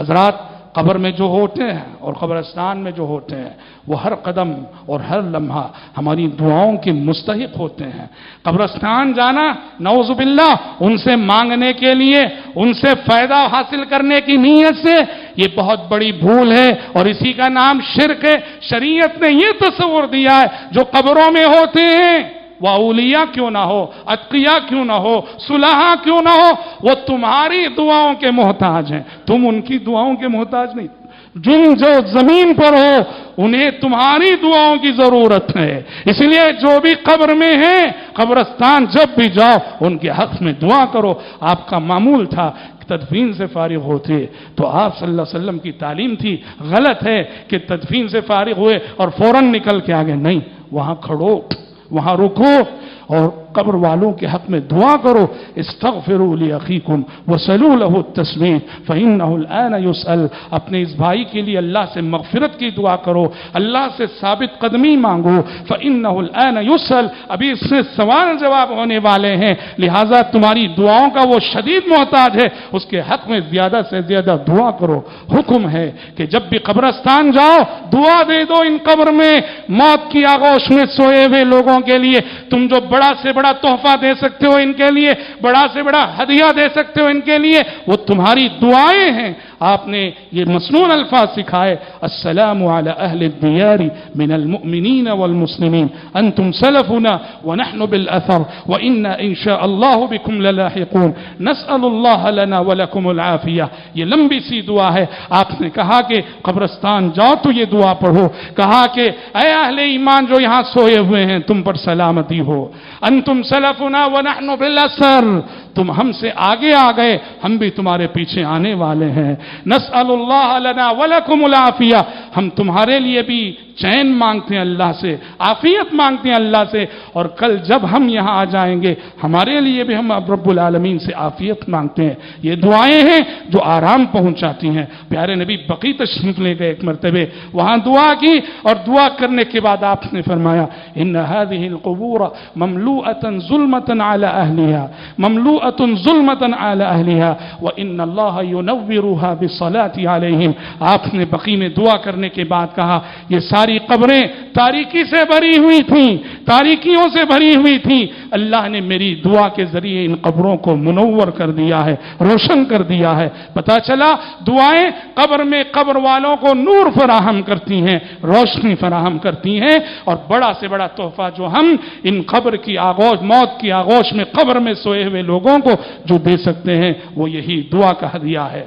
حضرات، قبر میں جو ہوتے ہیں اور قبرستان میں جو ہوتے ہیں وہ ہر قدم اور ہر لمحہ ہماری دعاؤں کے مستحق ہوتے ہیں۔ قبرستان جانا نعوذ باللہ ان سے مانگنے کے لیے، ان سے فائدہ حاصل کرنے کی نیت سے، یہ بہت بڑی بھول ہے اور اسی کا نام شرک ہے۔ شریعت نے یہ تصور دیا ہے جو قبروں میں ہوتے ہیں وہ اولیاء کیوں نہ ہو، اتقیاء کیوں نہ ہو، صلحاء کیوں نہ ہو، وہ تمہاری دعاؤں کے محتاج ہیں، تم ان کی دعاؤں کے محتاج نہیں۔ جن جو زمین پر ہو انہیں تمہاری دعاؤں کی ضرورت ہے۔ اس لیے جو بھی قبر میں ہیں، قبرستان جب بھی جاؤ ان کے حق میں دعا کرو۔ آپ کا معمول تھا تدفین سے فارغ ہوتے تو آپ صلی اللہ علیہ وسلم کی تعلیم تھی، غلط ہے کہ تدفین سے فارغ ہوئے اور فوراً نکل کے آگے، نہیں، وہاں کھڑو، وہاں رکو اور قبر والوں کے حق میں دعا کرو۔ استغفروا لاخیکم وصلوا له التسلیم فانه الان يسأل، اپنے اس بھائی کے لیے اللہ سے مغفرت کی دعا کرو، اللہ سے ثابت قدمی مانگو۔ فانه الان يسأل، ابھی اس سے سوال جواب ہونے والے ہیں، لہذا تمہاری دعاؤں کا وہ شدید محتاج ہے، اس کے حق میں زیادہ سے زیادہ دعا کرو۔ حکم ہے کہ جب بھی قبرستان جاؤ دعا دے دو ان قبر میں موت کی آغوش میں سوئے ہوئے لوگوں کے لیے۔ تم جو بڑا سے بڑا تحفہ دے سکتے ہو ان کے لیے، بڑا سے بڑا ہدیہ دے سکتے ہو ان کے لیے، وہ تمہاری دعائیں ہیں۔ آپ نے یہ مسنون الفاظ سکھائے، السلام علی اہل الدیار من المؤمنین والمسلمین انتم سلفنا ونحن بالاثر وانا ان شاء اللہ بكم للاحقون نسأل اللہ لنا ولکم العافیہ۔ یہ لمبی سی دعا ہے۔ آپ نے کہا کہ قبرستان جاؤ تو یہ دعا پڑھو، کہا کہ اے اہل ایمان جو یہاں سوئے ہوئے ہیں تم پر سلامتی ہو، انتم سلفنا ونحن بالاثر، تم ہم سے آگے آ گئے، ہم بھی تمہارے پیچھے آنے والے ہیں۔ نسأل اللہ لنا ولکم العافیہ، ہم تمہارے لیے بھی چین مانگتے ہیں اللہ سے، عافیت مانگتے ہیں اللہ سے، اور کل جب ہم یہاں آ جائیں گے ہمارے لیے بھی ہم رب العالمین سے عافیت مانگتے ہیں۔ یہ دعائیں ہیں جو آرام پہنچاتی ہیں۔ پیارے نبی بقیع تشریف لے گئے ایک مرتبہ، وہاں دعا کی اور دعا کرنے کے بعد آپ نے فرمایا ان هذه القبور مملوءة ظلمة على اهلها، مملوءة ظلمة على اهلها وان الله ينورها بالصلاة عليهم۔ آپ نے بقیع میں دعا کرنے کے بعد کہا یہ ساری قبریں تاریکی سے بھری ہوئی تھیں، تاریکیوں سے بھری ہوئی تھیں، اللہ نے میری دعا کے ذریعے ان قبروں کو منور کر دیا ہے، روشن کر دیا ہے۔ پتہ چلا دعائیں قبر میں قبر والوں کو نور فراہم کرتی ہیں، روشنی فراہم کرتی ہیں، اور بڑا سے بڑا تحفہ جو ہم ان قبر کی آغوش، موت کی آغوش میں قبر میں سوئے ہوئے لوگوں کو جو دے سکتے ہیں وہ یہی دعا کا ہدیہ ہے۔